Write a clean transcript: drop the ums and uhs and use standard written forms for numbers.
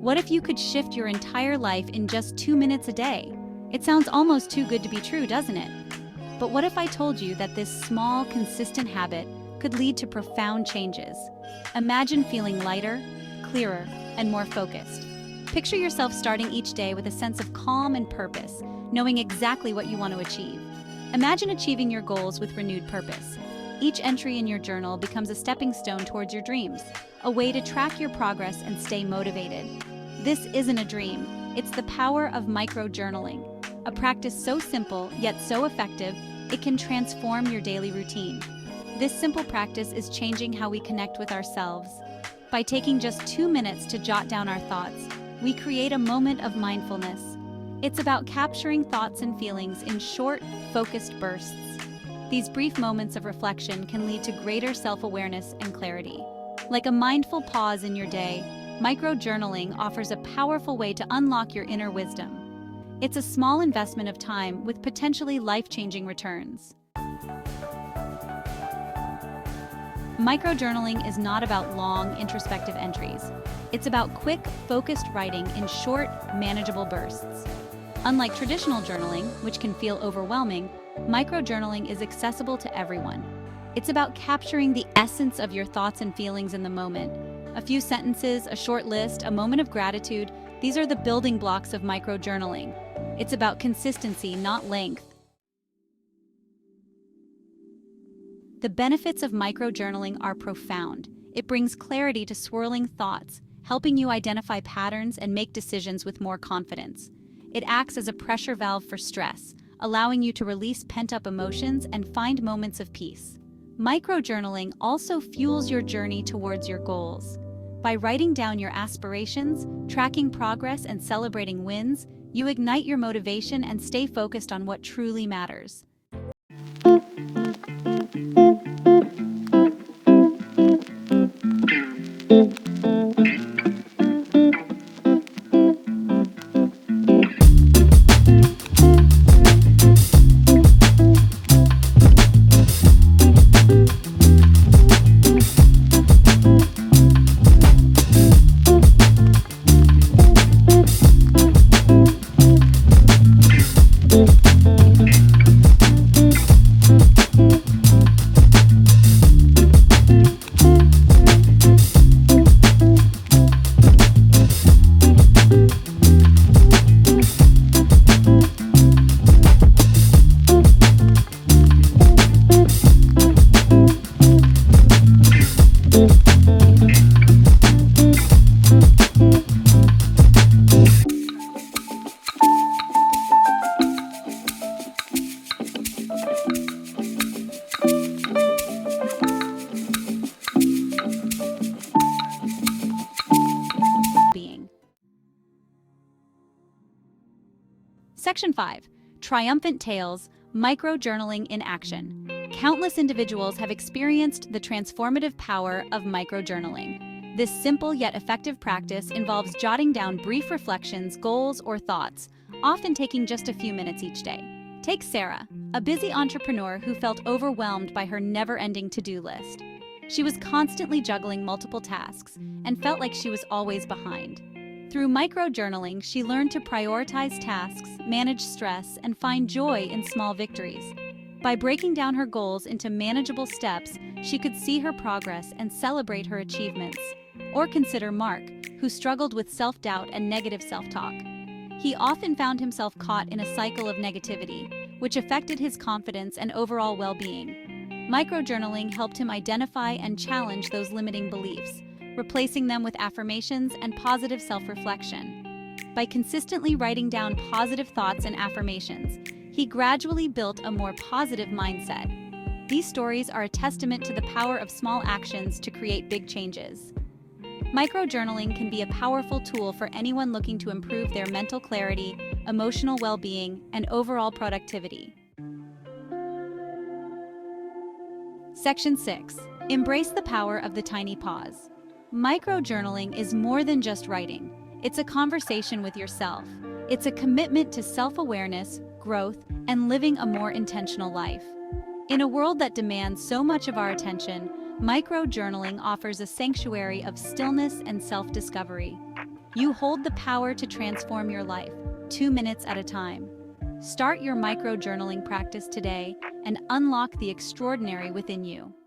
What if you could shift your entire life in just 2 minutes a day? It sounds almost too good to be true, doesn't it? But what if I told you that this small, consistent habit could lead to profound changes? Imagine feeling lighter, clearer, and more focused. Picture yourself starting each day with a sense of calm and purpose, knowing exactly what you want to achieve. Imagine achieving your goals with renewed purpose. Each entry in your journal becomes a stepping stone towards your dreams, a way to track your progress and stay motivated. This isn't a dream, it's the power of micro-journaling, a practice so simple yet so effective it can transform your daily routine. This simple practice is changing how we connect with ourselves. By taking just 2 minutes to jot down our thoughts, we create a moment of mindfulness. It's about capturing thoughts and feelings in short, focused bursts. These brief moments of reflection can lead to greater self-awareness and clarity. Like a mindful pause in your day, micro-journaling offers a powerful way to unlock your inner wisdom. It's a small investment of time with potentially life-changing returns. Micro-journaling is not about long, introspective entries. It's about quick, focused writing in short, manageable bursts. Unlike traditional journaling, which can feel overwhelming, micro-journaling is accessible to everyone. It's about capturing the essence of your thoughts and feelings in the moment. A few sentences, a short list, a moment of gratitude, these are the building blocks of micro-journaling. It's about consistency, not length. The benefits of micro-journaling are profound. It brings clarity to swirling thoughts, helping you identify patterns and make decisions with more confidence. It acts as a pressure valve for stress, allowing you to release pent-up emotions and find moments of peace. Micro-journaling also fuels your journey towards your goals. By writing down your aspirations, tracking progress, and celebrating wins, you ignite your motivation and stay focused on what truly matters. Section 5. Triumphant Tales, Micro-Journaling in Action. Countless individuals have experienced the transformative power of micro-journaling. This simple yet effective practice involves jotting down brief reflections, goals, or thoughts, often taking just a few minutes each day. Take Sarah, a busy entrepreneur who felt overwhelmed by her never-ending to-do list. She was constantly juggling multiple tasks and felt like she was always behind. Through micro-journaling, she learned to prioritize tasks, manage stress, and find joy in small victories. By breaking down her goals into manageable steps, she could see her progress and celebrate her achievements. Or consider Mark, who struggled with self-doubt and negative self-talk. He often found himself caught in a cycle of negativity, which affected his confidence and overall well-being. Micro-journaling helped him identify and challenge those limiting beliefs, replacing them with affirmations and positive self-reflection. By consistently writing down positive thoughts and affirmations, he gradually built a more positive mindset. These stories are a testament to the power of small actions to create big changes. Micro-journaling can be a powerful tool for anyone looking to improve their mental clarity, emotional well-being, and overall productivity. Section 6. Embrace the power of the tiny pause. Micro-journaling is more than just writing. It's a conversation with yourself. It's a commitment to self-awareness, growth, and living a more intentional life. In a world that demands so much of our attention, micro-journaling offers a sanctuary of stillness and self-discovery. You hold the power to transform your life, 2 minutes at a time. Start your micro journaling practice today and unlock the extraordinary within you.